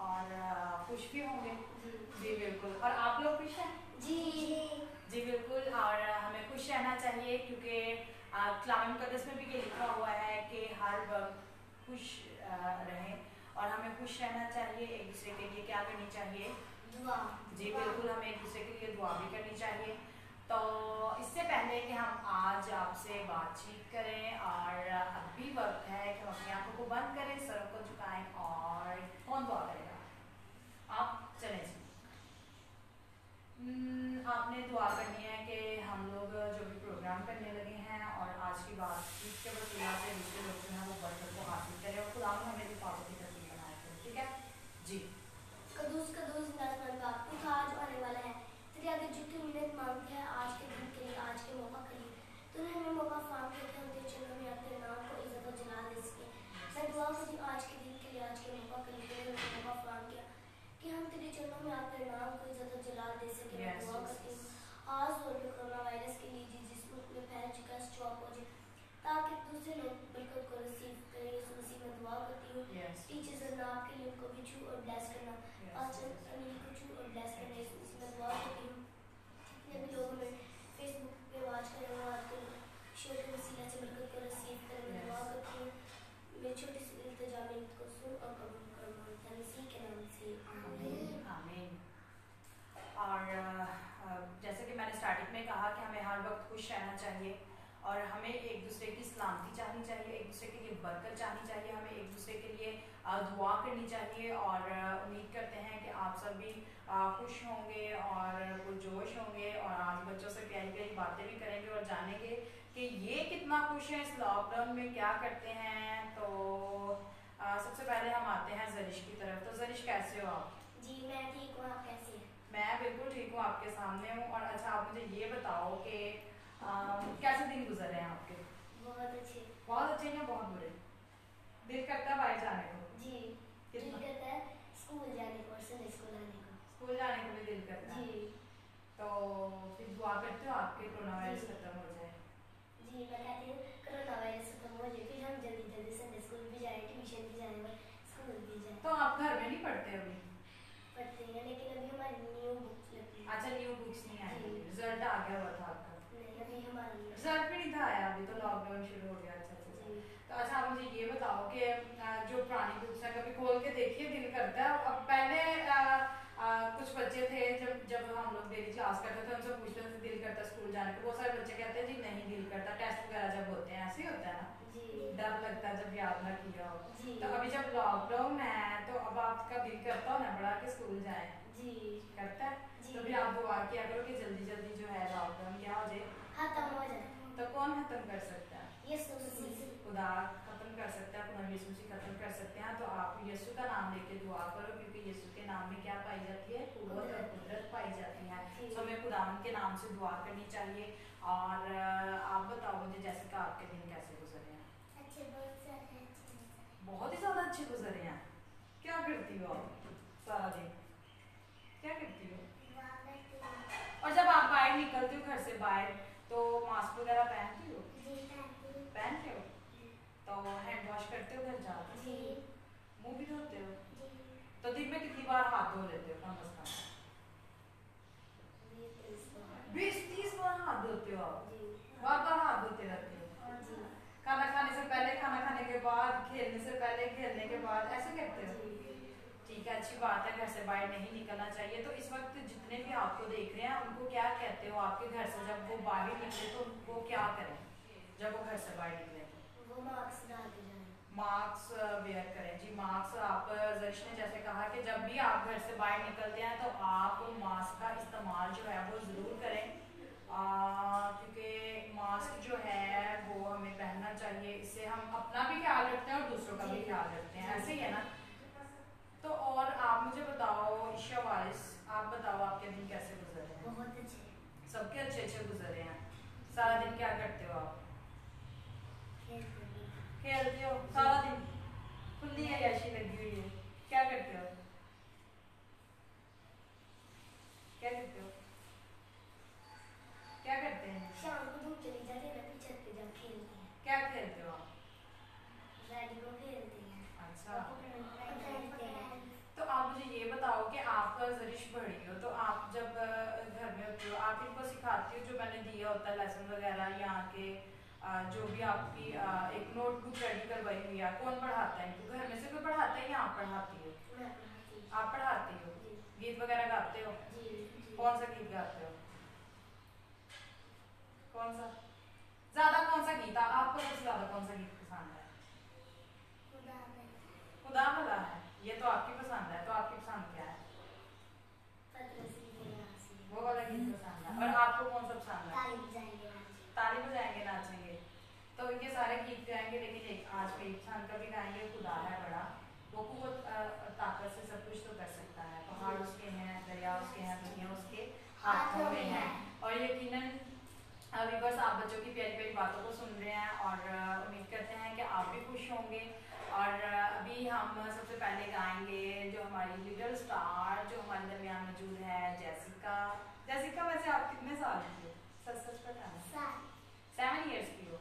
और खुश भी होंगे। जी बिल्कुल। और आप लोग खुश हैं? जी जी बिल्कुल। और हमें खुश रहना चाहिए क्योंकि कलाम मुकद्दस में भी ये लिखा हुआ है कि हर वक्त खुश रहें और हमें खुश रहना चाहिए। एक दूसरे के लिए क्या करनी चाहिए? दुआ। जी बिल्कुल, हमें एक दूसरे के लिए दुआ भी करनी चाहिए। तो इससे पहले कि हम आज आपसे बातचीत करें और अभी वक्त है कि हम अपनी आंखों को बंद करें, सरों को झुकाएं और कौन दुआ करेगा? आप चलें जी। आपने दुआ करनी है कि हम लोग जो भी प्रोग्राम करने लगे हैं और आज की बातचीत के वसीला से दूसरे लोग जो हैं वो बरकत को हासिल करें और खुदा हमें लिफाफे की तरतीब बनाए थे। ठीक है जी। कदूस कदूस नज़र बाप कुछ आज आने वाला है, तेरे आगे झुकी मिन्नत मांगते हैं आज के दिन के लिए, आज के मौका के लिए। तूने हमें मौका फाम किया कि हम तेरे चरणों में तेरे नाम को इज्जत और जलाल दे सके। मैं दुआ करती हूँ आज के दिन के लिए, आज के मौका के लिए तूने हमें मौका फाम किया कि हम तेरे चरणों में तेरे नाम को इज्जत और जलाल दे सके। मैं दुआ करती हूँ आज और भी कोरोना वायरस के लिए जिस मुल्क में फैल चुका है स्टॉप हो जाए ताकि दूसरे लोग बरकत को रिसीव करें। यीशु मसीह में दुआ करती हूँ टीचर्स और नाम के लिए उनको भी छू और ब्लेस करना, पास्टर अनिल को छू और ब्लेस करना। यीशु मसीह में दुआ करती हूँ जितने भी लोग हमें फेसबुक पे वॉच कर रहे हैं आजकल शो के वसीला से बरकत को रिसीव करें। मैं दुआ करती हूँ मेरी छोटी सी इल्तिजा में को सुन और कबूल कर मसीह के नाम से आमीन आमीन। और जैसे कि मैंने स्टार्टिंग में कहा कि हमें हर वक्त खुश रहना चाहिए और हमें एक दूसरे की सलामती चाहनी चाहिए, एक दूसरे के लिए बरकत चाहनी चाहिए, हमें एक दूसरे के लिए दुआ करनी चाहिए। और उम्मीद करते हैं कि आप सब भी खुश होंगे और पुरजोश होंगे और आज बच्चों से प्यारी प्यारी बातें भी करेंगे और जानेंगे कि ये कितना खुश हैं इस लॉकडाउन में, क्या करते हैं। तो सबसे पहले हम आते हैं जरिश की तरफ। तो जरिश कैसे हो आप? जी मैं ठीक हूँ, आप कैसे हैं? मैं बिल्कुल ठीक हूँ, आपके सामने हूँ। और अच्छा आप मुझे ये बताओ कि कैसे दिन गुजर रहे हैं आपके? बहुत अच्छे। बहुत अच्छे या बहुत बुरे? दिल करता है बाहर जाने को? जी दिल करता है स्कूल जाने को और संडे स्कूल आने को। स्कूल जाने को भी दिल करता है। जी तो फिर दुआ करते हो आपके कोरोना वायरस खत्म हो जाए? जी मैं कहती हूँ कोरोना वायरस खत्म हो जाए फिर हम जल्दी जल्दी संडे स्कूल भी जाए, ट्यूशन भी जाए और स्कूल भी जाए। तो आप घर में नहीं पढ़ते अभी? पढ़ते हैं लेकिन अभी हमारी न्यू बुक्स लगती है। अच्छा न्यू बुक्स नहीं आई? रिजल्ट आ गया हुआ था आपका? नहीं अभी हमारा रिजल्ट भी नहीं था आया, अभी तो लॉकडाउन शुरू हो गया। अच्छा अच्छा। तो अच्छा आप मुझे ये बताओ कि जो पुरानी बुक्स हैं कभी खोल के देखिए, दिल करता है? अब पहले कुछ बच्चे थे जब जब हम लोग डेली क्लास करते थे उनसे पूछते थे दिल करता स्कूल जाने को, बहुत सारे बच्चे कहते हैं जी नहीं दिल करता, टेस्ट वगैरह जब होते हैं ऐसे ही होता है ना, डर लगता है जब याद ना किया हो। तो अभी जब लॉकडाउन है तो अब आपका दिल करता हो ना बड़ा कि स्कूल जाए? जी करता है। तो भी आप दुआ किया करो कि जल्दी जल्दी जो है लॉकडाउन क्या हो जाए, खत्म हो जाए। तो कौन खत्म कर सकता है? यीशु मसीह। खुदा खत्म कर सकता है, खुदा यीशु मसीह खत्म कर सकते हैं। तो आप यीशु का नाम लेके दुआ करो क्योंकि यीशु के नाम में क्या पाई जाती है? कुव्वत और कुदरत पाई जाती है। तो हमें खुदावन के नाम से दुआ करनी चाहिए। और आप बताओ मुझे जैसिका आपके दिन कैसे गुजरे हैं? अच्छे, बहुत सारे अच्छे। बहुत ही ज्यादा अच्छे गुजरे हैं। क्या करती हो आप सारा दिन? क्या करती हो? और जब आप बाहर निकलती हो घर से बाहर तो मास्क वगैरह पहनती हो? पहनते हो? तो हैंड वॉश करते हो घर जाकर? जी। मुंह भी धोते हो? जी। तो दिन में कितनी बार हाथ धो लेते हो कम से कम? 20-30 बार हाथ धोते हो आप? बार बार हाथ धोते रहते हो? जी। खाना खाने से पहले, खाना खाने के बाद, खेलने से पहले, खेलने के बाद, ऐसे करते हो? ठीक है, अच्छी बात है। घर से बाहर नहीं निकलना चाहिए। तो इस वक्त जितने भी आपको देख रहे हैं उनको क्या कहते हो आपके घर से जब वो बाहर निकले तो वो क्या करें जब वो घर से बाहर निकले? वो मास्क डाल के जाए। मास्क वेयर करें। जी मास्क, आप जरिश ने जैसे कहा कि जब भी आप घर से बाहर निकलते हैं तो आप मास्क का इस्तेमाल जो है वो ज़रूर करें क्योंकि मास्क जो है वो हमें पहनना चाहिए। इससे हम अपना भी ख्याल रखते हैं और दूसरों का भी ख्याल रखते हैं, ऐसे ही है ना? तो और आप मुझे बताओ ईशा वारिस, आप बताओ आपके दिन कैसे गुजरे हैं? बहुत अच्छे। सबके अच्छे अच्छे गुजरे हैं। सारा दिन क्या करते हो आप? खेलते हो सारा दिन? खुली अय्याशी लगी हुई है। क्या करते हो? क्या करते हो? क्या करते हैं? शाम को धूप चली जाती है ना फिर छत पे जा खेलते हैं। क्या खेलते हो आप? रेडियो खेलते हैं। अच्छा। जो भी आपकी एक नोटबुक रेडी करवाई हुई है, कौन पढ़ाता है इनको? घर में से कोई पढ़ाता है या आप पढ़ाती हो? मैं पढ़ाती हूँ। आप पढ़ाती हो? जी। गीत वगैरह गाते हो? जी। कौन सा गीत गाते हो? कौन सा ज्यादा, कौन सा गीत आपको सबसे ज्यादा कौन सा गीत पसंद है? खुदा भला है, ये तो आपकी पसंद है, तो आपकी पसंद क्या है? वो वाला गीत पसंद है। और आपको कौन सा पसंद है? ताली बजाएंगे, नाचेंगे। तो ये सारे गीत गाएंगे, लेकिन एक आज पे पसंद का भी गाएंगे, खुदा है बड़ा, वो बहुत ताकत से सब कुछ तो कर सकता है। पहाड़ उसके हैं, दरिया उसके हैं, दुनिया उसके हाथों में है। और यकीनन व्यूअर्स, आप बच्चों की प्यारी प्यारी बातों को सुन रहे हैं और उम्मीद करते हैं कि आप भी खुश होंगे। और अभी हम सबसे पहले गाएंगे जो हमारी लिटिल स्टार जो हमारे दरमियान मौजूद है, जैसिका। जैसिका, वैसे आप कितने साल की हो? सच बताना। 7 इयर्स की हो?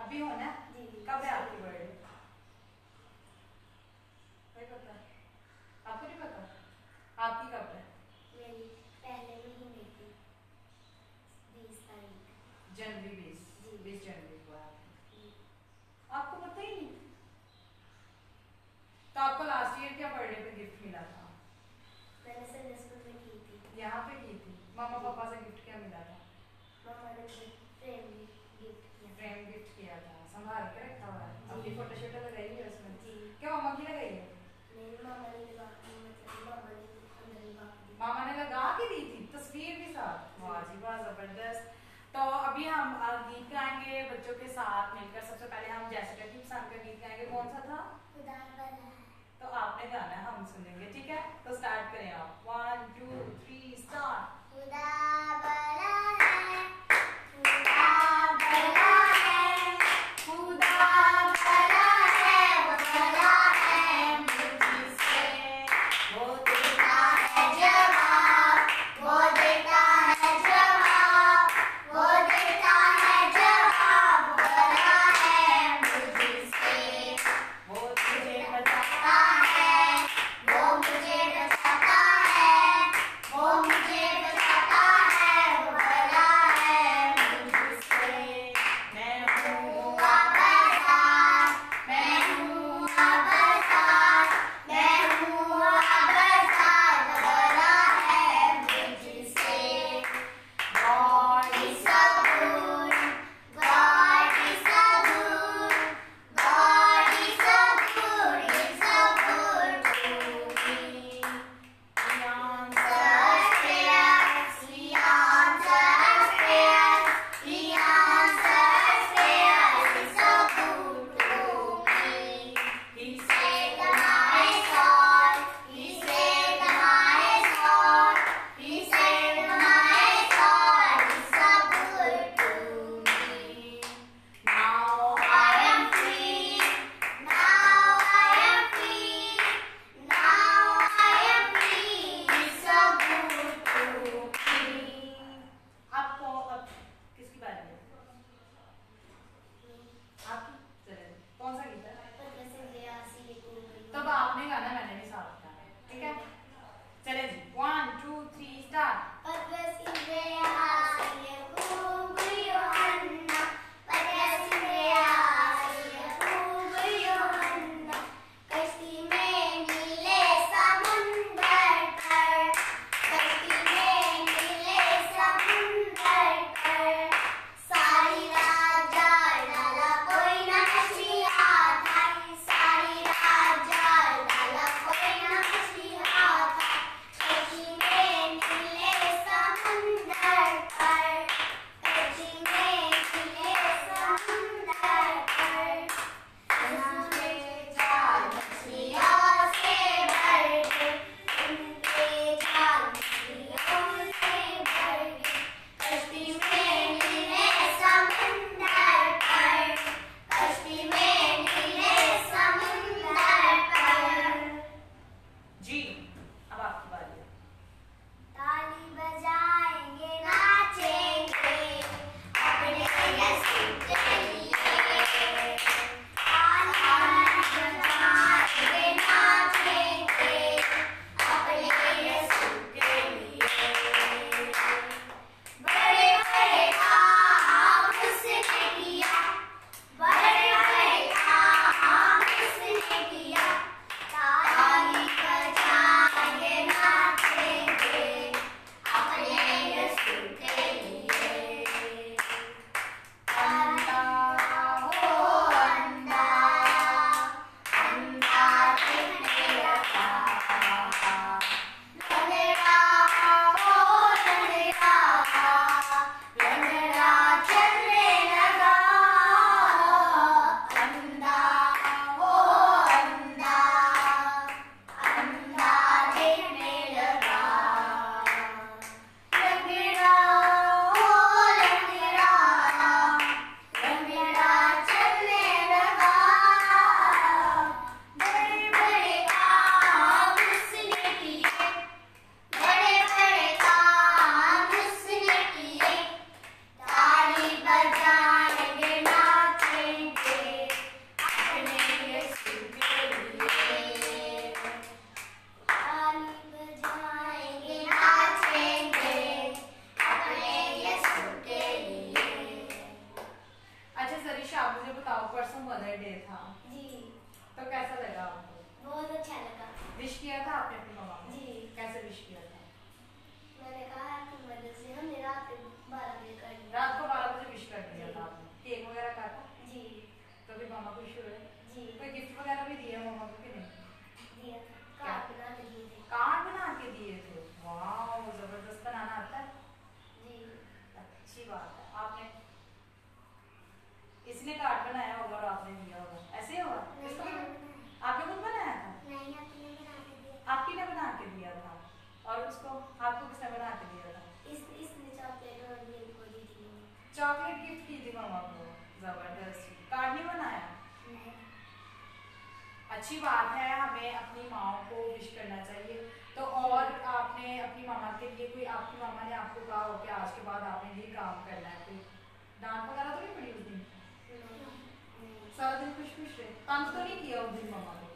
अभी होना है? कब है आपकी बर्थडे? नहीं पता? आपको नहीं पता? आपकी कब है? मेरी पहले महीने की 20 तारीख। जनवरी 20 जनवरी को है। आपको पता ही नहीं? तो आपको लास्ट ईयर क्या बर्थडे पे गिफ्ट मिला था? मैंने संडे स्कूल में की थी। यहाँ पे की थी? मम्मा पापा से गिफ्ट क्या मिला था? मम्मा ने फ्रेम गिफ्ट किया। फ्रेम गिफ्ट किया था, संभाल के रखा हुआ है। अपनी फोटो शोटो लगाई है उसमें? जी। क्या मम्मा की लगाई है? मेरी मामा ने लगा, मतलब मामा ने अंदर लगा दी। मामा ने लगा के दी थी, तस्वीर भी साथ? वाह जी वाह, जबरदस्त। तो अभी हम गीत गाएंगे बच्चों के साथ मिलकर। सबसे पहले हम जैसिका की पसंद का गीत गाएंगे। कौन सा था? खुदा भला है। तो आपने गाना है, हम सुनेंगे, ठीक है? तो स्टार्ट करें आप। 1 2 3 स्टार्ट। खुदा विश किया था? मैंने कहा हैप्पी मदर्स डे, हमने रात को 12 बजे कर दिया। रात को 12 बजे विश कर दिया था आपने? केक वगैरह काटा? जी। कभी मामा खुश हुए? जी। कोई गिफ्ट वगैरह भी दिया मामा को कि नहीं? दिया था, कार्ड बना के दिए थे। कार्ड बना के दिए थे? वाह, जबरदस्त बनाना आता है। जी। अच्छी बात है। आपने इसने कार्ड बनाया होगा और आपने दिया होगा, ऐसे ही होगा? आपने खुद बनाया था? नहीं, आपने बना के दिया। आपकी ने बना के दिया था? और उसको आपको किसने बना के दिया था? इसने चॉकलेट और ये को दी थी। चॉकलेट गिफ्ट की थी मामा को? जबरदस्त। कार्ड नहीं बनाया? नहीं। अच्छी बात है, हमें अपनी माओ को विश करना चाहिए। तो और आपने अपनी मामा के लिए कोई, आपकी मामा ने आपको कहा हो कि आज के बाद आपने ये काम करना है, कोई डांट वगैरह तो नहीं पड़ी उस दिन? सारा दिन खुश खुश रहे, तंग तो नहीं किया उस दिन मामा को?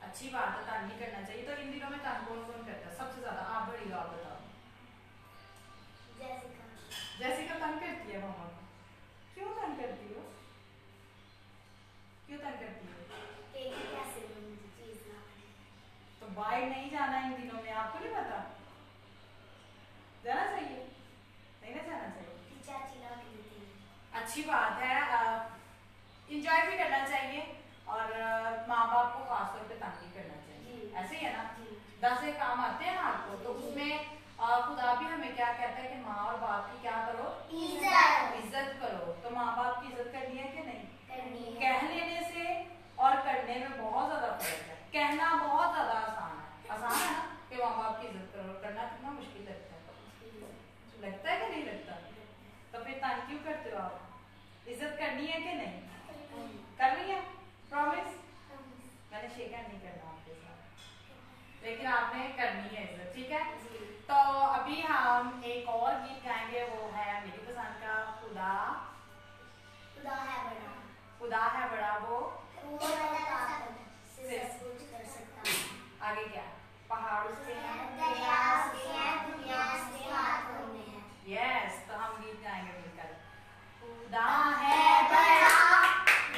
अच्छी बात है, तंग नहीं करना चाहिए। तो इन दिनों में तंग कौन कौन करता है सबसे ज्यादा? आप बड़ी बात बताओ। जैसिका तंग करती है मामा को? क्यों तंग करती हो? क्यों तंग करती हो? तो बाहर नहीं जाना इन दिनों में, आपको नहीं पता? जाना चाहिए? नहीं ना जाना चाहिए? चाची ला के देती है। अच्छी बात है, इंजॉय भी करना चाहिए और माँ बाप को खासतौर पे तंग नहीं करना चाहिए, ऐसे ही है ना? 10 एक काम आते हैं आपको, तो उसमें खुदा भी हमें क्या कहता है कि माँ और बाप की क्या करो? इज्जत करो। तो माँ बाप की इज्जत करनी है कि नहीं? करनी है। कह लेने से और करने में बहुत ज्यादा फर्क है। कहना बहुत ज्यादा आसान है ना कि माँ बाप की इज्जत करो, करना कितना मुश्किल लगता है कि नहीं लगता? तो फिर तंग क्यों करते हो आप? इज्जत करनी है कि नहीं? करनी है, प्रॉमिस? मैंने शेखर नहीं करना आपके साथ, लेकिन आपने करनी है इज्जत, ठीक है? तो अभी हम एक और गीत गाएंगे, वो है मेरी पसंद का, खुदा है बड़ा, वो आगे क्या? पहाड़ उसके हैं, दुनिया उसके हाथों में है। यस, तो हम गीत गाएंगे मिलकर। खुदा है बड़ा,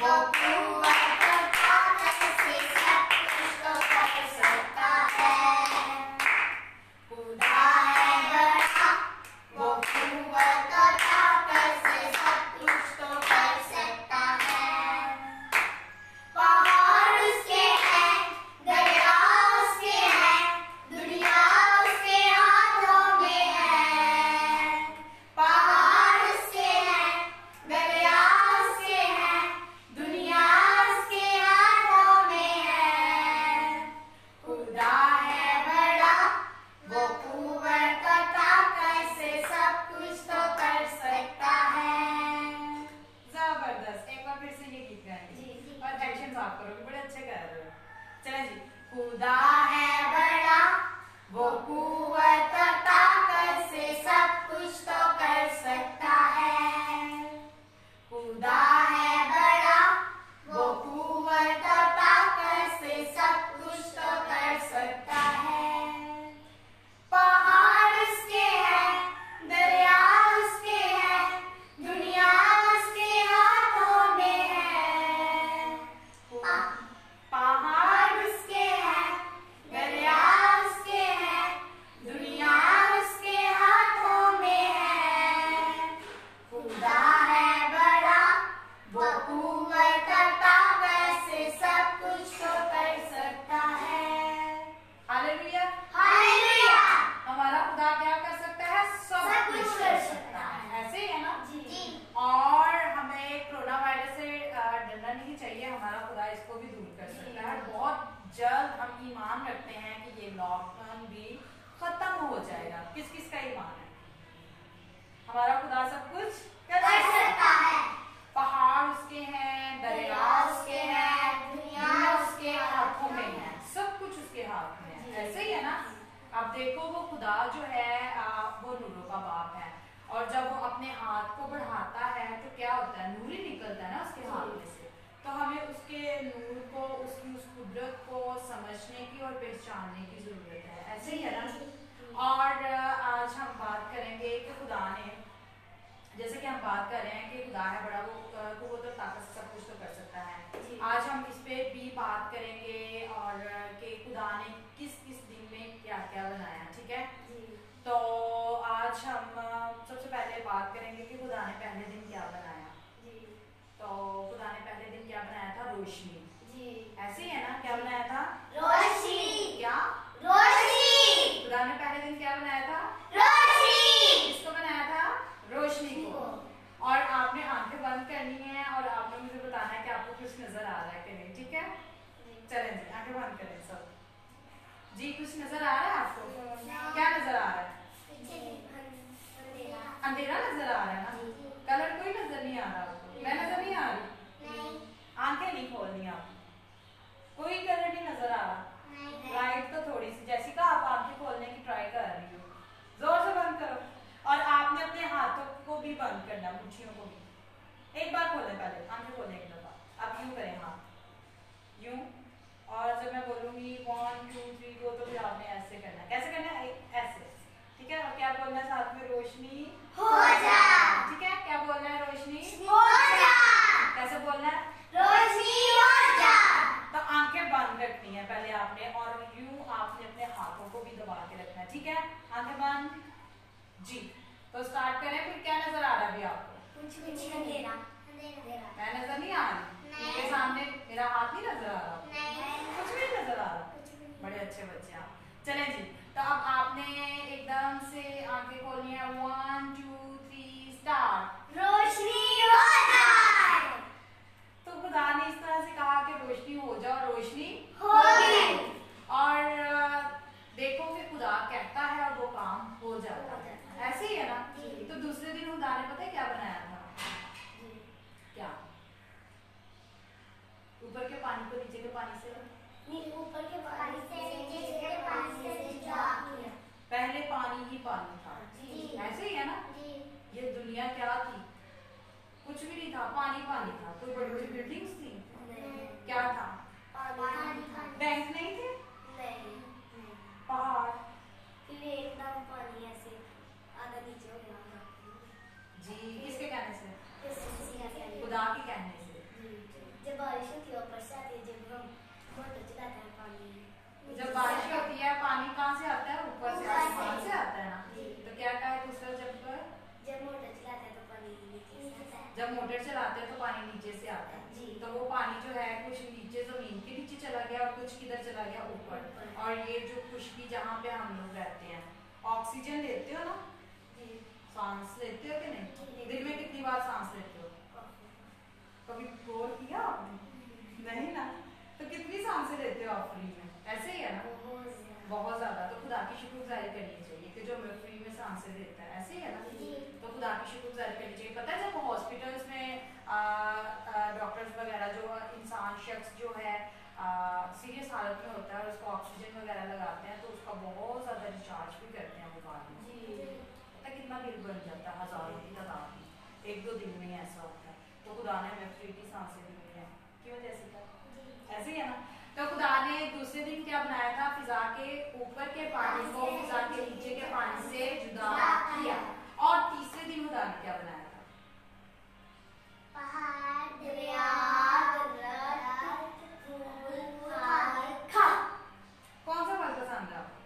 वो कुव्वत का ताकत से सब कुछ तो कर सकता है। खुदा है बड़ा, वो कुव्वत का ताकत से सब कुछ तो कर सकता है। पहाड़ उसके हैं, दरिया उसके हैं, दुनिया उसके हाथों में है। पहाड़ उसके हैं, दरिया उसके हैं, दुनिया उसके हाथों में है। खुदा है बड़ा, वो कुव्वत का ताकत से सब कुछ तो कर सकता है। जबरदस्त, एक बार फिर से ये गीत गाएंगे और एक्शन आप करोगे, बड़े अच्छे कर रहे हो। चलें जी। खुदा है बड़ा, वो कुव्वत का ताकत से सब कुछ तो कर सकता है। खुदा है बड़ा, वो कुव्वत का ताकत से सब कुछ तो कर सकता है। पहाड़ उसके हैं, दरिया उसके हैं, दुनिया उसके हाथों में है। पहाड़ उसके हैं, दरिया उसके हैं, दुनिया उसके हाथों में है। खुदा है बड़ा, वो कुव्वत का ताकत से सब कुछ तो कर सकता है। Hallelujah, hallelujah. हमारा खुदा क्या कर सकता है? सब कुछ कर सकता है, ऐसे ही है ना? जी। और हमें कोरोना वायरस से डरना नहीं चाहिए, हमारा खुदा इसको भी दूर कर सकता है। बहुत जल्द हम ईमान रखते हैं कि ये लॉकडाउन भी खत्म हो जाएगा। किस किस का ईमान है? हमारा खुदा सब कुछ कर सकता है। पहाड़ उसके हैं, दरिया उसके हैं, दुनिया उसके हाथों में है, सब कुछ उसके हाथ में है, ऐसे ही है ना? अब देखो, वो खुदा जो है वो नूरों का बाप है, और जब वो अपने हाथ को बढ़ाता है तो क्या होता है? नूर ही निकलता है ना उसके हाथ में से। तो हमें उसके नूर को, उसकी उस कुदरत को समझने की और पहचानने की जरूरत है, ऐसे ही है ना? और आज हम बात करेंगे कि खुदा ने, जैसे कि हम बात कर रहे हैं कि खुदा है बड़ा, वो तो ताकत से सब कुछ तो कर सकता है। आज हम इस पे भी बात करेंगे और कि खुदा ने किस किस दिन में क्या क्या रोशनी। जी ऐसे ही है ना? क्या बनाया था? रोशनी। क्या? रोशनी। खुदा ने पहले दिन क्या बनाया था? रोशनी। किसको बनाया था? रोशनी को। और आपने आंखें बंद करनी है और आपने मुझे बताना है कि आपको कुछ नजर आ रहा है कि नहीं, ठीक है? चलें जी, आंखें बंद करें सब। जी, कुछ नजर आ रहा है आपको? क्या नजर आ रहा है? अंधेरा नजर आ रहा है ना? कलर कोई नजर नहीं आ रहा आपको? मैं नजर नहीं आ रही? आंखें नहीं खोलनी आपको, कोई कलर नहीं नजर आ रहा। लाइट तो थोड़ी सी, जैसिका आप आंखें खोलने की ट्राई कर रही हो, जोर से बंद करो। और आपने अपने हाथों को भी बंद करना, मुट्ठियों को भी। एक बार खोलें, पहले आंखें खोलें एक दफा। आप यूं करें हाथ, यूं। और जब मैं बोलूंगी 1 2 3 go तो फिर आपने ऐसे करना है। कैसे करना है? ऐसे, ठीक है? और क्या बोलना है साथ में? रोशनी हो जा। ठीक है? क्या बोलना है? रोशनी हो जा। कैसे बोलना है? रोशनी हो जा। तो आंखें बंद रखनी है पहले आपने, और यूं आपने अपने हाथों को भी दबा के रखना है, ठीक है? आंखें बंद जी। तो स्टार्ट करें। फिर क्या नजर आ रहा है अभी आपको? कुछ अंधेरा। मैं नजर नहीं आ रही? मेरे सामने मेरा हाथ नहीं नजर आ रहा? कुछ भी नहीं नजर आ रहा? बड़े अच्छे बच्चे आप। चलें जी, तो अब आपने एकदम से आंखें खोलनी है। 1 2 3 स्टार्ट। रोशनी हो जाए। तो खुदा ने इस तरह से कहा कि रोशनी हो जाओ, रोशनी होगी। और देखो कि खुदा कहता है और वो काम हो जाता है। ऐसे ही है ना? तो दूसरे दिन खुदा ने पता है क्या बनाया था? क्या? ऊपर के पानी को नीचे के पानी से, ऊपर के पानी से नीचे के पानी से जुदा किया। पहले पानी ही पानी था। ऐसे ही है ना? ये दुनिया क्या थी? कुछ भी नहीं था, पानी पानी था। कोई बड़ी बड़ी बिल्डिंग्स थी? क्या था? बैंक नहीं थे? पहाड़? एकदम पानी ऐसे आधा नीचे हो गया जी, किसके कहने से? खुदा खुदा के कहने से। जब बारिश होती है ऊपर से आती है, जब हम मोटर चलाते हैं पानी, जब बारिश होती है पानी कहाँ से आता है? ऊपर से, आसमान से आता है ना? तो क्या कहा दूसरा? जब मोटर चलाते हैं तो पानी नीचे से आता है। जब मोटर चलाते हैं तो पानी नीचे से आता है जी। तो वो पानी जो है कुछ नीचे जमीन के नीचे चला गया और कुछ किधर चला गया? ऊपर। और ये जो खुशकी जहाँ पे हम लोग रहते हैं, ऑक्सीजन लेते हो ना? सांस लेते हो कि नहीं? दिन में कितनी बार सांस लेते हो? कभी गौर किया आपने? नहीं ना? तो कितनी सांसें लेते हो आप फ्री में? ऐसे ही है ना? बहुत ज्यादा। तो खुदा की शुक्रगुजारी करनी चाहिए कि जो हमें फ्री में सांसें देता है। ऐसे ही है ना? तो खुदा की शुक्रगुजारी करनी चाहिए। पता है जब हॉस्पिटल्स में डॉक्टर्स वगैरह जो इंसान शख्स जो है सीरियस हालत में होता है और उसको ऑक्सीजन वगैरह लगाते हैं तो उसका बहुत ज्यादा रिचार्ज भी करते हैं वो बाद में। पता है कितना बिल बन जाता है? हजारों की तादाद में, 1-2 दिन में ऐसा होता है। तो खुदा ने हमें फ्री की सांसें दी हुई हैं। क्यों? जैसे ऐसे ही है ना? तो खुदा ने दूसरे दिन क्या बनाया था? फिजा के ऊपर के पानी को फिजा के नीचे के पानी से जुदा किया। और तीसरे दिन खुदा ने क्या बनाया था? पहाड़, दरिया, फूल, फल, खाओ। कौन सा फल पसंद है आपको?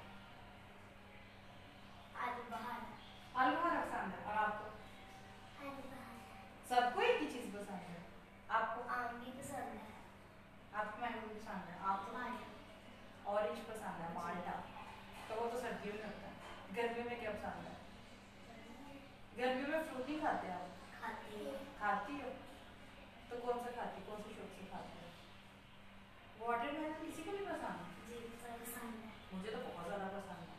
आलू बहार पसंद है। और आपको? सबको एक ही चीज पसंद है। आपको? आम भी पसंद है। आपको मैंगो पसंद है। आपको? ऑरेंज पसंद है, माल्टा। तो वो तो सर्दियों में होता है। गर्मियों में क्या पसंद है? गर्मियों में फ्रूट नहीं खाते आप? खाती हो? तो कौन सा खाती? कौन से शौक से खाती हो? वाटरमेलन किसी को नहीं पसंद? पसंद है। मुझे तो बहुत ज्यादा पसंद है।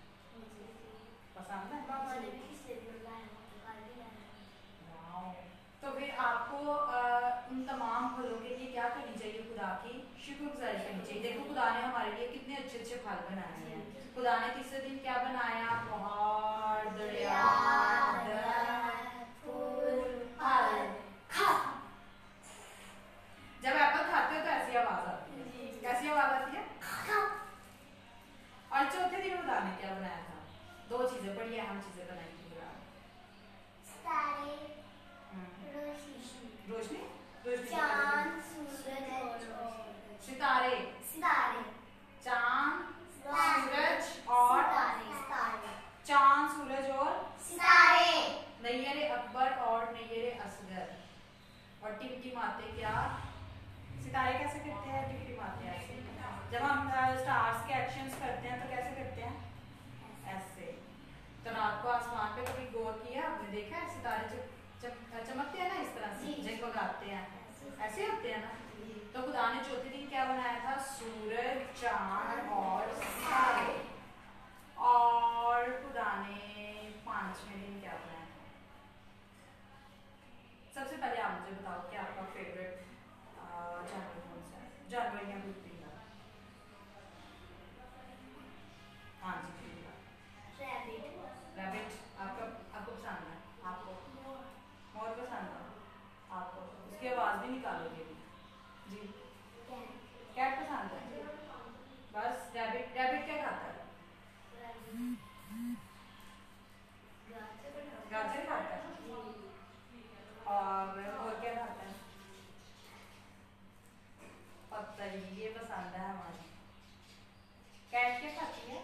पसंद है? मामा ने भी पिछले दिन लाया तो कल भी लाया। वाओ। तो फिर आपको उन तमाम फलों के लिए क्या करनी चाहिए? खुदा की शुक्रगुजारी करनी चाहिए। देखो खुदा ने हमारे लिए कितने अच्छे अच्छे फल बनाए हैं। खुदा ने तीसरे दिन क्या बनाया? पहाड़, दरिया, फूल, फल, खा। जब एप्पल खाते हो तो ऐसी आवाज आती है। कैसी आवाज आती है? और चौथे दिन खुदा ने क्या बनाया था? 2 चीजें, बड़ी अहम चीजें बनाई थी खुदा ने। रोशनी, चांद, सूरज और सितारे। चांद, सूरज और चांद, सूरज और सितारे। नैयरे अकबर और नैयरे असगर और टिमटिमाते क्या? सितारे कैसे स्टार्स के एक्शंस करते हैं तो कैसे करते हैं? ऐसे। तो रात को आसमान पे कभी गौर किया आपने? देखा है सितारे चमकते हैं ना इस तरह से, जगमगाते हैं, ऐसे होते हैं ना। तो खुदा ने चौथे दिन क्या बनाया था? सूरज, चांद और सितारे। और खुदा ने पांचवें दिन क्या बनाया था? सबसे पहले आप मुझे बताओ कि आपका फेवरेट जानवर कौन सा है? जानवर या बुद्धि का? हाँ जी, रैबिट। आपको पसंद है? आपको मोर पसंद है? आपको उसकी आवाज भी निकालोगे जी? कैट पसंद है? बस रैबिट क्या खाता है? गाजर खाता है। और मोर क्या खाता है? पत्तली। ये पसंद है हमारी। कैट क्या खाती है?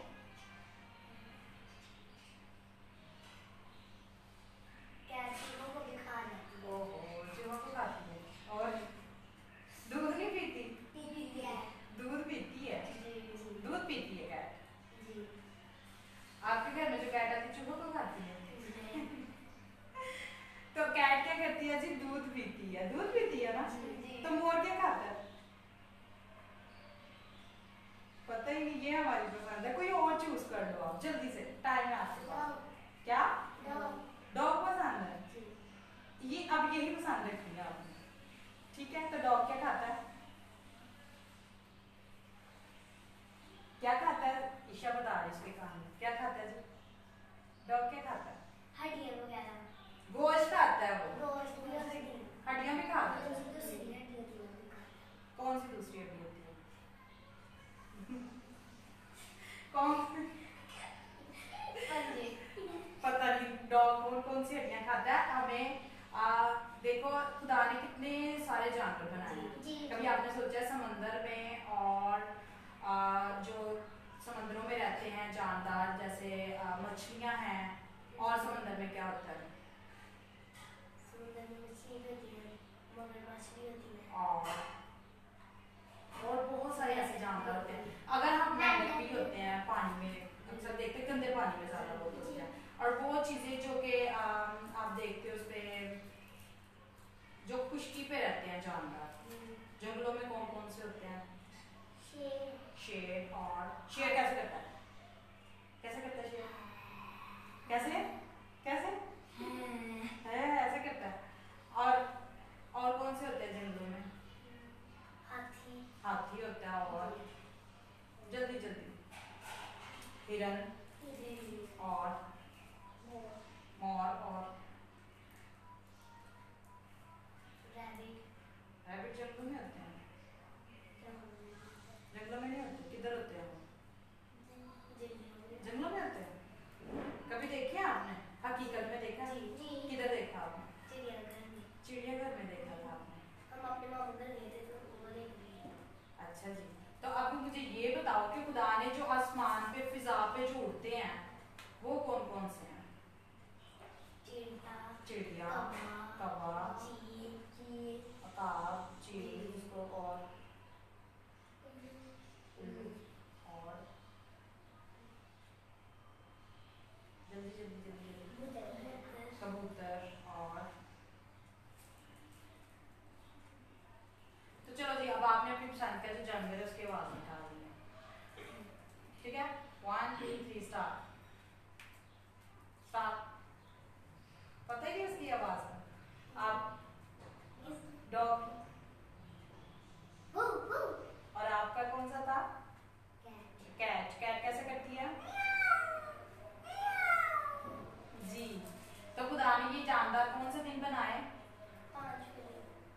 ओहो, चूहों को खाती है। और दूध नहीं पीती? दूध पीती है। दूध पीती है कैट। आपके घर में जो कैट आती है चूहों को खाती है? तो कैट क्या करती है जी? दूध पीती है। दूध पीती है ना। तो मोर क्या खाता है? पता ही नहीं। ये हमारी पसंद है। कोई और चूज कर लो आप जल्दी से, टाइम है आपके पास। क्या? डॉग पसंद है? ये अब यही पसंद रखी है आपने, ठीक है। तो डॉग क्या खाता है? क्या खाता है? ईशा बता रही इसके कान में। क्या खाता है जी? डॉग क्या खाता है? हड्डियां वगैरह। गोश्त खाता है वो। हड्डियां भी खाता है। कौन सी दूसरी हड्डी होती है? कौन? पता नहीं। डॉग कौन सी हड्डियां खाता है? हमें देखो खुदा ने कितने सारे जानवर बनाए हैं। कभी आपने सोचा समंदर में और जो समंदरों में रहते हैं जानदार, जैसे मछलियां हैं, और समंदर में क्या होता है? समुद्र में मछली होती है, मगरमच्छ होती है, और बहुत सारे ऐसे जानवर होते हैं। अगर हम मेंढक भी होते हैं पानी में, अक्सर देखते हैं गंदे पानी में ज्यादा बहुत होते हैं। और वो चीजें जो कि आप देखते हो उस पे जो खुश्की पे रहते हैं जानवर, जंगलों में कौन कौन से होते हैं? शेर। और शेर कैसे करता है? कैसे करता है शेर? कैसे कैसे है? ऐसे करता है। और कौन से होते हैं जंगलों में? हाथी होता है। और जल्दी जल्दी? हिरन और मोर और रैबिट जंगलों में होते हैं? जंगलों में नहीं होते। किधर होते हैं वो? जंगलों में होते हैं। कभी देखे हैं आपने? हकीकत में देखा? किधर देखा आपने? चिड़ियाघर में देखा था आपने? हम अपने मामू घर गए थे तो वो देख लिए। अच्छा जी। तो अब मुझे ये बताओ कि खुदा ने जो आसमान पे फिजा पे जो उड़ते हैं वो कौन कौन से हैं? चिड़िया, कौवा, अकाब, चील, उसको और जल्दी जल्दी जल्दी जल्दी? कबूतर। और तो चलो जी, अब आपने अपनी पसंद का जो जानवर है उसकी आवाज निकाल दी है, ठीक है। 1 2 3 स्टार्ट। पता है कि उसकी आवाज है? आप डॉग। और आपका कौन सा था? कैट। कैट कैसे करती है जी? तो खुदा ने ये जानदार कौन से दिन बनाए?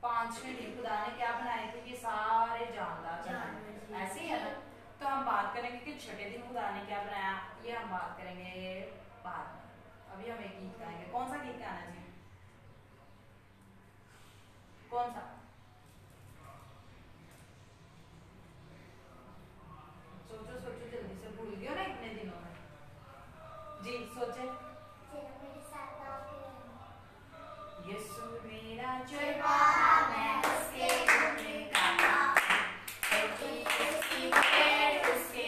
पांचवें दिन खुदा ने क्या बनाए थे? ये सारे जानदार बनाए। ऐसे ही है ना। तो हम बात करेंगे कि छठे दिन खुदा ने क्या बनाया, ये हम बात करेंगे बाद में। अभी हम एक गीत गाएंगे। कौन सा गीत गाना जी? कौन सा? सोचो सोचो जल्दी से, भूल गए ना इतने दिनों में जी। सोचे। यीशु मेरा चरवाहा, मैं उसके गुण गाता, उसकी भेड़ उसके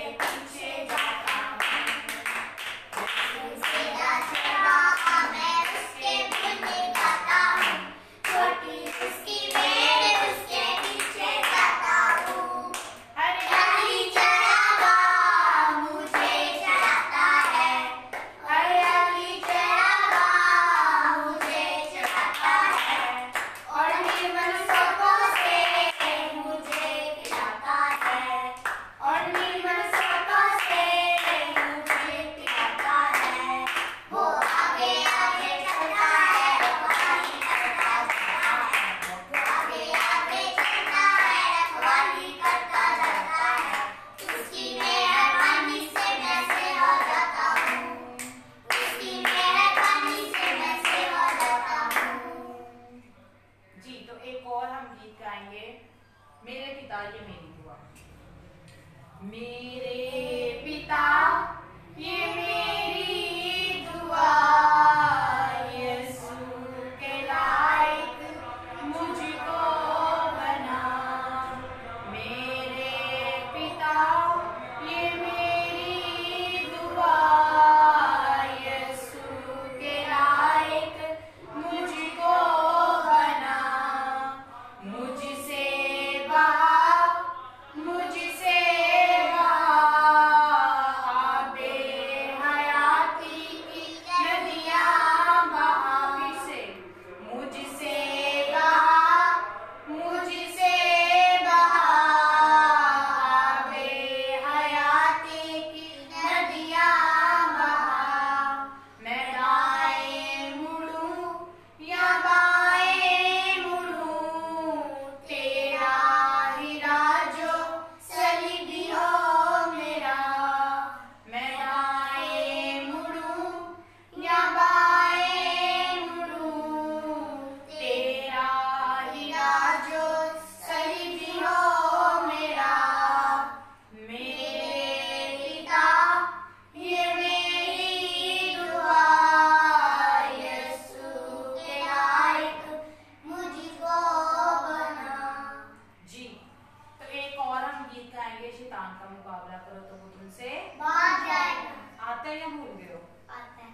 मुकाबला करो तो वो तुमसे भाग जाएगा। आता है या भूल गए हो? आता है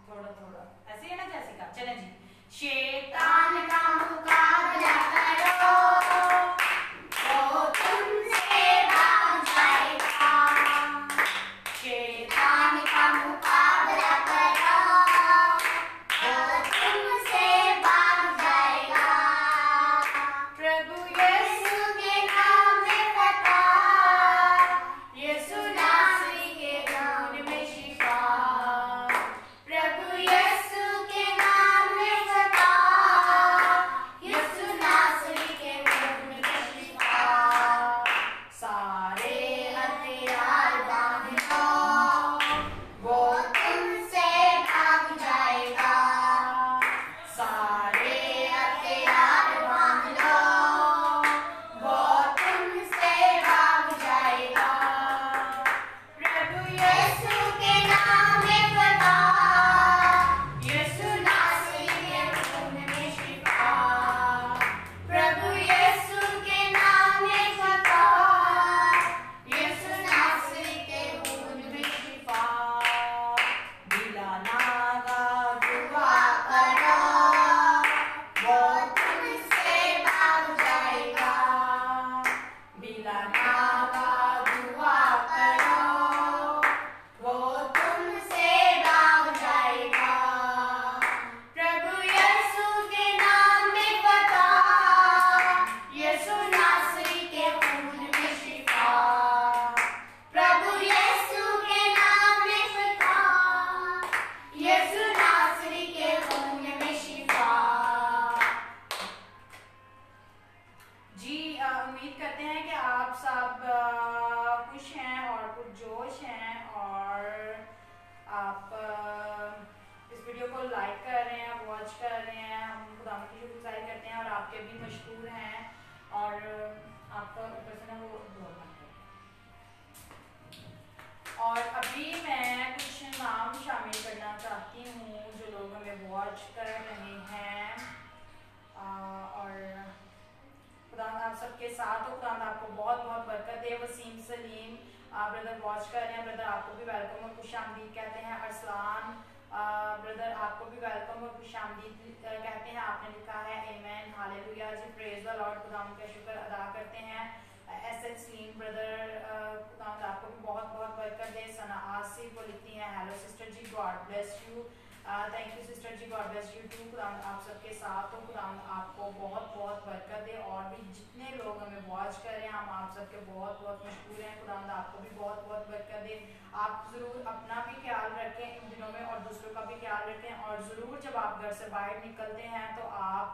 थोड़ा थोड़ा ऐसे ही है ना जैसिका? चले जी। शैतान का मुकाबला करो वो तुमसे भाग जाएगा। शैतान का मुकाबला करो वो तुमसे भाग जाएगा। प्रभु यीशु के नाम में फतह, यीशु नासरी के खून में शिफा। प्रभु यीशु के नाम में फतह, यीशु नासरी के खून में शिफा। सारे हथियार बांध लो वो तुमसे भाग जाएगा। सारे हथियार बांध लो वो तुमसे भाग जाएगा। प्रभु यीशु के नाम में फतह, यीशु नासरी के खून में शिफा। प्रभु यीशु के नाम में फतह, यीशु नासरी के खून में शिफा। ढीला नागा दुआ करो वो तुमसे भाग जाएगा। ढीला नागा दुआ करो वो तुमसे भाग जाएगा। प्रभु यीशु के नाम में फतह, यीशु नासरी के खून में शिफा। प्रभु यीशु के नाम में फतह, यीशु नासरी के खून में शिफा। जी उम्मीद करते हैं कि आप सब खुश हैं और पुरजोश हैं और आप इस वीडियो को लाइक कर रहे हैं, वॉच कर रहे हैं। हम खुदा की शुक्रगुजारी करते हैं और आपके भी मशहूर हैं और आपका ऊपर से ना वो दुआ मांगते हैं। और अभी मैं कुछ नाम शामिल करना चाहती हूँ जो लोग हमें वॉच कर रहे हैं और खुदा आप सबके साथ हो। खुदा आपको बहुत बहुत बरकत दे। वसीम सलीम ब्रदर वॉच कर रहे हैं, ब्रदर आपको भी वेलकम और खुशामदीद कहते हैं। अरसलान ब्रदर आपको भी वेलकम और खुशामदीद कहते हैं। आपने लिखा है आमीन हालेलुया जी, प्रेज द लॉर्ड। खुदा का शुक्र अदा करते हैं। एसएच सलीम ब्रदर खुदा आपको भी बहुत बहुत बरकत दे। सना आसिफ वो लिखती हैं हेलो सिस्टर जी, God bless you. Thank you sister जी, गॉड ब्लेस यू टू। खुदा आप सबके साथ हो। खुदा आपको बहुत बहुत बरकत दे। और भी जितने लोग हमें वॉच कर रहे हैं हम आप सबके बहुत बहुत मशहूर हैं। खुदा आपको भी बहुत बहुत बरकत दे। आप ज़रूर अपना भी ख्याल रखें इन दिनों में और दूसरों का भी ख्याल रखें। और ज़रूर जब आप घर से बाहर निकलते हैं तो आप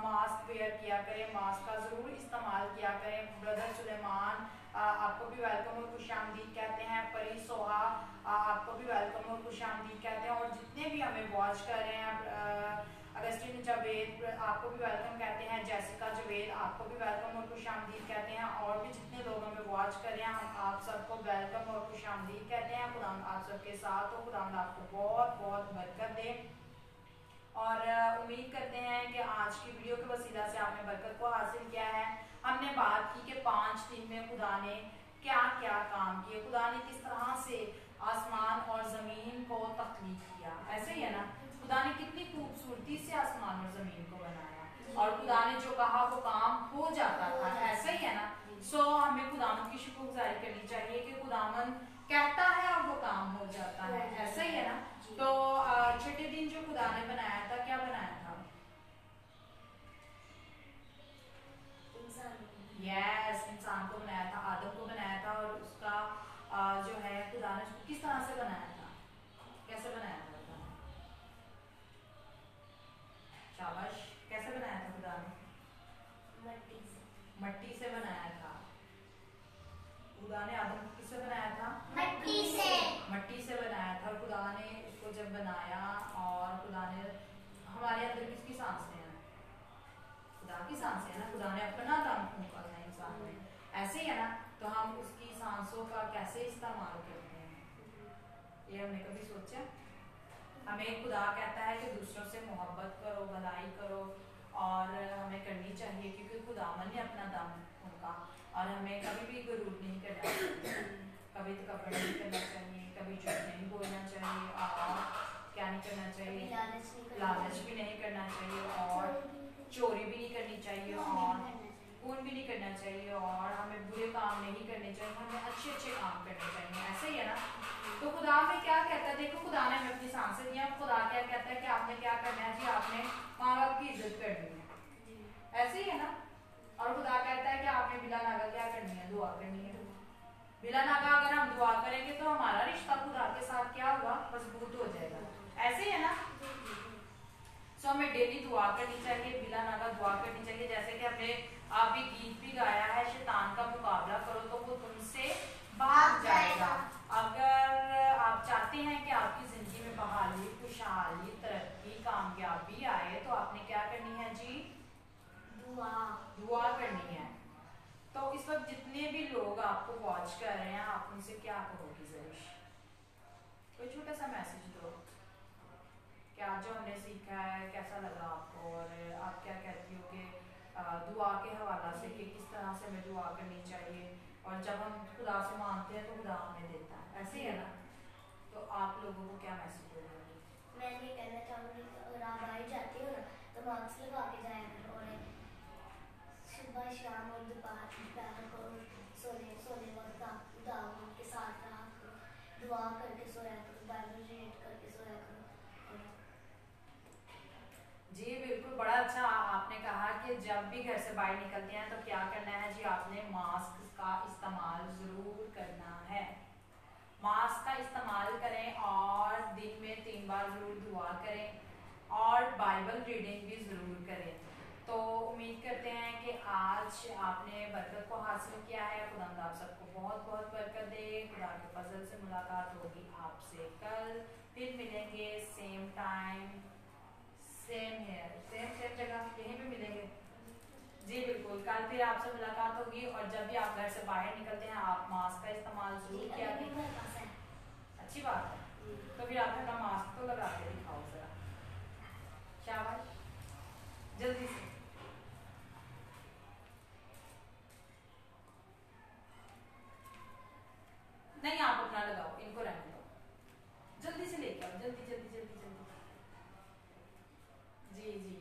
मास्क वेयर किया करें, मास्क का ज़रूर इस्तेमाल किया करें। ब्रदर सुलेमान आपको भी वेलकम और खुशामदीद कहते हैं। परी सोहा आपको भी वेलकम और खुशामदीद कहते हैं। और जितने भी हमें वॉच कर रहे हैं, अगस्टिन जावेद आपको भी वेलकम कहते हैं। जैसिका जावेद आपको भी वेलकम और खुशामदीद कहते हैं। और भी जितने लोग हमें वॉच कर रहे हैं हम आप सबको वेलकम और खुशामदीद कहते हैं। खुदा आप सबके साथ हो। खुदा आपको बहुत बहुत बरकत दे। और उम्मीद करते हैं कि आज की वीडियो के वसीला से आपने बरकत को हासिल किया है। हमने बात की कि 5 दिन में खुदा ने क्या क्या काम किए, खुदा ने किस तरह से आसमान और ज़मीन को तख्लीक किया। ऐसे ही है ना, खुदा ने कितनी खूबसूरती से आसमान और ज़मीन को बनाया और खुदा ने जो कहा वो काम हो जाता था। ऐसा ही है ना। सो हमें खुदावंद की शुक्रगुजारी करनी चाहिए कि खुदावंद कहता है और वो काम हो जाता है। ऐसा ही है ना। तो छठे दिन जो खुदा ने बनाया था, क्या बनाया था? यस, इंसान को बनाया था, आदम को बनाया था। और उसका जो है खुदा ने उसको किस तरह से बनाया था, कैसे बनाया था खुदा ने? शाबाश, कैसे बनाया था खुदा ने? मट्टी से बनाया था। खुदा ने आदम को किससे बनाया था? मट्टी से बनाया था। और खुदा ने उसको जब बनाया और खुदा ने हमारे अंदर किसकी सांसें हैं? खुदा की सांसें हैं ना। खुदा ने अपना दम फूंका था इंसान में। ऐसे ही है ना। तो हम उसकी सांसों का कैसे इस्तेमाल करते हैं, ये हमने कभी सोचा? हमें खुदा कहता है कि दूसरों से मोहब्बत करो, भलाई करो और हमें करनी चाहिए क्योंकि खुदावन ने अपना दम फूंका। और हमें कभी भी गुरूर नहीं करना चाहिए, कभी तकब्बुर नहीं करना चाहिए, कभी झूठ नहीं बोलना चाहिए, और क्या नहीं करना चाहिए, लालच भी नहीं करना चाहिए, और चोरी भी नहीं करनी चाहिए, और खून भी नहीं करना चाहिए, और हमें बुरे काम नहीं करने चाहिए, हमें अच्छे अच्छे काम करने चाहिए। ऐसे ही है ना? तो खुदा में क्या कहता है, देखो खुदा ने हमें अपनी सांसें दी, खुदा क्या कहता है कि आपने क्या करना है जी, आपने माँ बाप की इज्जत करनी है। ऐसे ही है ना? और खुदा कहता है कि आपने बिला नागा क्या करनी है, दुआ करनी है। बिला नागा अगर हम दुआ करेंगे तो हमारा रिश्ता खुदा के साथ क्या हुआ, मजबूत हो जाएगा। ऐसे ही है ना? सो हमें डेली दुआ करनी चाहिए, बिला नागा दुआ करनी चाहिए। जैसे कि हमने आप गीत भी गाया है, शैतान का मुकाबला करो तो वो तुमसे भाग जाएगा। अगर आप चाहते हैं कि आपकी जिंदगी में बहाली, खुशहाली, तरक्की, कामयाबी आए तो आपने क्या करनी है जी, दुआ करनी है। तो इस वक्त जितने भी लोग आपको वॉच कर रहे हैं, आप उनसे क्या कहोगी जरूर, कोई छोटा सा मैसेज दो कि आज जो हमने सीखा है कैसा लगा आपको, और आप क्या कहती हो कि दुआ के हवाला से कि किस तरह से हमें दुआ करनी चाहिए, और जब हम खुदा से मांगते हैं तो खुदा हमें देता है। ऐसे ही है ना? तो आप लोगों को क्या मैसेज दोगे? मैं ये कहना चाहूँगी कि अगर आप बाहर जाते हो ना तो मास्क लगा के जाया करो, और सुबह शाम और दोपहर को सोने वक्त आप खुदा के साथ रहा करो, दुआ करके सोया करो, बाइबल रीड करके सोया करो। जी बिल्कुल, बड़ा अच्छा आपने कहा कि जब भी घर से बाहर निकलते हैं तो क्या करना है जी, आपने मास्क का इस्तेमाल जरूर करना है। मास्क का इस्तेमाल करें, और दिन में 3 बार जरूर दुआ करें, और बाइबल रीडिंग भी जरूर करें। तो उम्मीद करते हैं कि आज आपने बरकत को हासिल किया है। खुदा आप सबको बहुत बहुत बरकत दे। खुदा के फजल से मुलाकात होगी आपसे कल, फिर मिलेंगे सेम टाइम सेम है, सेम जगह यहीं पे मिलेंगे। जी बिल्कुल, कल फिर आपसे मुलाकात होगी। और जब भी आप घर से बाहर निकलते हैं आप मास्क का इस्तेमाल जरूर किया करें। अच्छी बात है, तो फिर आप अपना मास्क तो लगा के दिखाओ जरा, शाबाश, जल्दी से। नहीं, आप अपना लगाओ, इनको रहने दो, जल्दी से लेके आओ, जल्दी जल्दी जल्दी जल्दी। जी जी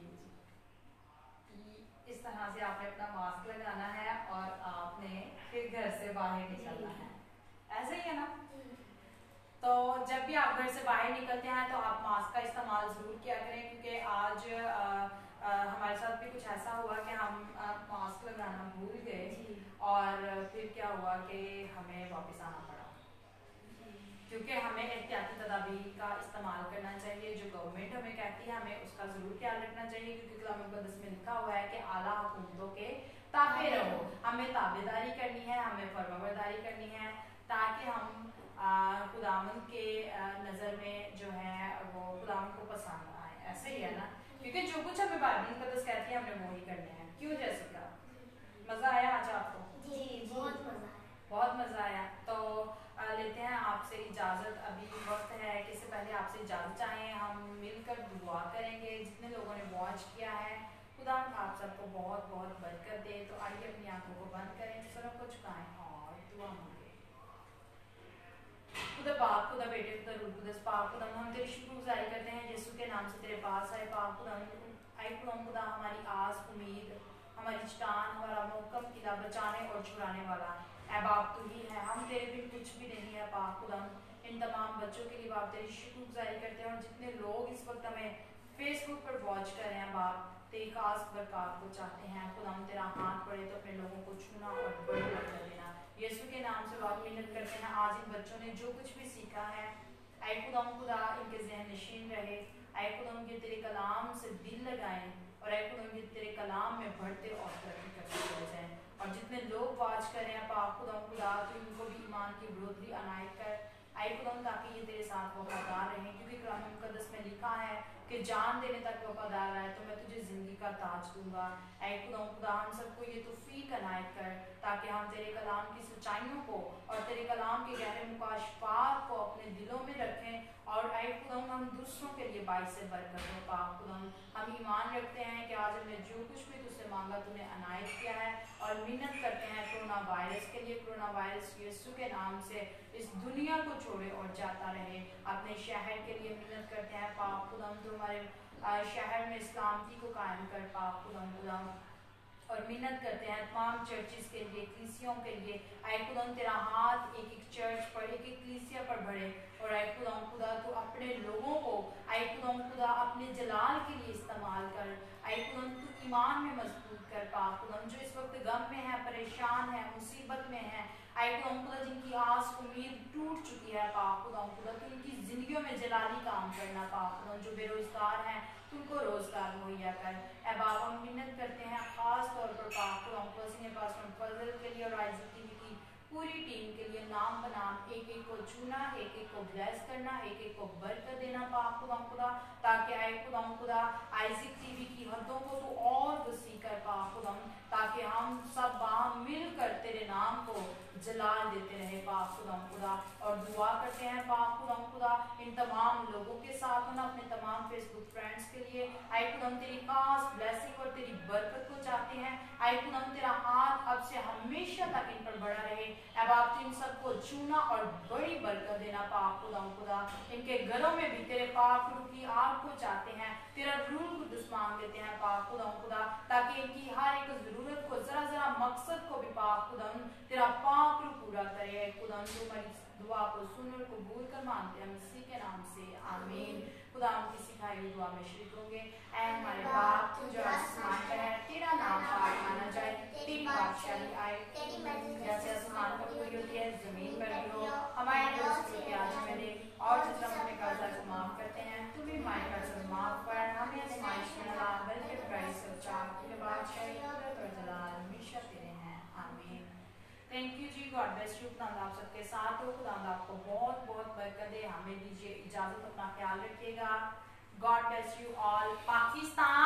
जी, इस तरह से आपने अपना मास्क लगाना है और आपने फिर घर से बाहर निकलना है। ऐसे ही है ना? तो जब भी आप घर से बाहर निकलते हैं तो आप मास्क का इस्तेमाल जरूर किया करें, क्योंकि आज हमारे साथ भी कुछ ऐसा हुआ कि हम मास्क लगाना भूल गए, और फिर क्या हुआ कि हमें वापस आना पड़ा, क्योंकि हमें एहतियाती तदाबीर का इस्तेमाल करना चाहिए। जो गवर्नमेंट हमें कहती है हमें उसका जरूर ख्याल रखना चाहिए, क्योंकि कलाम मुक़द्दस में लिखा हुआ है कि आला हुकूमतों के ताबे रहो। हमें ताबेदारी करनी है, हमें फरमाबरदारी करनी है, ताकि हम खुदावंद के नज़र में जो है वो खुदावंद को पसंद आए। ऐसे ही है ना? क्योंकि जो कुछ हमें बाइबल मुक़द्दस कहती है हमने वो ही करने हैं। क्यों जैसिका, मज़ा आया आज आपको? जी बहुत मज़ा आया, बहुत मज़ा आया। तो लेते हैं आपसे इजाज़त, अभी वक्त है कि इससे पहले आपसे इजाज़त चाहें, हम मिलकर दुआ करेंगे। जितने लोगों ने वॉच किया है खुदा आप सबको बहुत बहुत बरकत दे। तो आइए अपनी आंखों को बंद करें, सरों को झुकाएं और दुआ मांगे। खुदा बाप, खुदा बेटे, खुदा रूह कुदस पाक, खुदा हम तेरी शुक्रगुजारी करते हैं यीशु के नाम से तेरे पास आए पाक खुदा। आई खुदा हमारी आस उम्मीद, हमारी चट्टान, हमारा मोहकम किला, बचाने और छुड़ाने वाला ऐ बाप तू ही है, हम तेरे बिन कुछ भी नहीं है पाक खुदा। इन तमाम बच्चों के लिए बाप तेरी शुक्रगुजारी करते हैं, और जितने लोग इस वक्त हमें फेसबुक पर वॉच कर रहे हैं बाप तेरी खास बरकत को चाहते हैं खुदा, हम तेरा हाथ पड़े तो अपने लोगों को छूना और बड़ी बरकत देना। यीशु के नाम से बाप मिन्नत करते हैं, आज इन बच्चों ने जो कुछ भी सीखा है ऐ खुदा इनके जहन नशीन रहे। ऐ खुदा ये तेरे कलाम से दिल लगाएं, और ऐ खुदा ये तेरे कलाम में बढ़ते और तरक्की करते चले जाएं। और जितने लोग वाच कर रहे हैं पाक खुदा तो इनको भी ईमान की बढ़ोतरी अनायत कर आई खुदा, ताकि ये तेरे साथ वफादार रहें, क्योंकि कलाम मुक़द्दस में लिखा है कि जान देने तक वफादार रहे तो मैं तुझे जिंदगी का ताज दूंगा। ऐ खुदा हम सबको ये तौफीक अनायत कर, ताकि हम तेरे कलाम की सच्चाइयों को और तेरे कलाम के गहरे मुकाशफात को अपने दिलों में रखें, और आए खुदाम हम दूसरों के लिए बाइस से बरकत हो पाक खुदाम। हम ईमान रखते हैं कि आज हमने जो कुछ भी तुझसे मांगा तूने अनायत किया है और मिन्नत करते हैं कोरोना वायरस के लिए। कोरोना वायरस यीशु के नाम से इस दुनिया को छोड़े और जाता रहे। अपने शहर के लिए मिन्नत करते हैं पाक खुदाम, तो हमारे शहर में सलामती को कायम कर पाक खुदाम खुदाम। और मिन्नत करते हैं तमाम चर्चिस के लिए, कलीसियों के लिए। आए खुदाम तेरा हाथ एक एक चर्च पर, एक एक कलीसिया पर बढ़े और आए खुदाम खुदा तो अपने लोगों को आए खुदाम खुदा अपने जलाल के लिए इस्तेमाल कर। आए खुदाम तू ईमान में मजबूत कर पाक खुदाम, जो इस वक्त गम में है, परेशान है, मुसीबत में है। आए खुदाम खुदा जिनकी आस उम्मीद टूट चुकी है पाक खुदाम खुदा, तो इनकी जिंदगियों में जलाली काम करना पाक खुदाम। जो बेरोजगार हैं तुमको रोजगार मुहैया कर। ए बाबा हम मिन्नत करते हैं खास तौर पर पाक खुदाम खुदा सीनियर पास्टर फजल के लिए और आइजक टीवी की पूरी टीम के लिए नाम बनाम एक एक को चुना, एक एक को ब्लेस करना, एक एक को बरकत देना पाक खुदाम खुदा, ताकि आए खुदाम खुदा आइजक टीवी की हदों को तो और वसी कर पाक खुदाम, ताकि हम सब बाहम मिलकर तेरे नाम को जलाल देते रहे पाक खुदाम खुदा। और दुआ करते हैं पाक खुदाम खुदा इन तमाम लोगों के साथ होना, अपने तमाम फेसबुक फ्रेंड्स के लिए। आए खुदाम तेरी खास ब्लेसिंग और तेरी बरकत को चाहते हैं। आए खुदाम तेरा हाथ अब से हमेशा तक इन पर बढ़ा रहे। अब आप इन सबको छूना और बड़ी बरकत देना पाक खुदाम खुदा। इनके घरों में भी तेरे पाक रूह की आग को चाहते हैं, तेरा रूह कुदस मांग लेते हैं पाक खुदाम खुदा, ताकि इनकी हर एक जरूरत को, जरा जरा मकसद को भी पाक खुदाम तेरा पाक रूह पूरा करे। खुदाम जो हमारी दुआ को सुन और कबूल कर मांगते हैं इसी के नाम से आमीन। खुदा की सिखाई हुई दुआ में शरीक होंगे। ऐ हमारे बाप तू जो आसमान पर है, तेरा नाम पाक माना जाए, तेरी बादशाही आए, जैसे आसमान पर पूरी होती है जमीन पर भी हो। हमारे दोस्त के आज हमें दे और जितना अपने कर्जा को माफ करते हैं तू भी हमारे कर्ज माफ कर, हमें आजमाइश में न ला बल्कि बुराई से बचा, क्योंकि बादशाही कुदरत और जलाल हमेशा तेरे हैं आमीन। थैंक यू जी, गॉड ब्लेस यू। खुदा आप सबके साथ हो, खुदा आपको बहुत बहुत बरकत दे। हमें दीजिए इजाजत, अपना ख्याल रखिएगा। God bless you all. Pakistan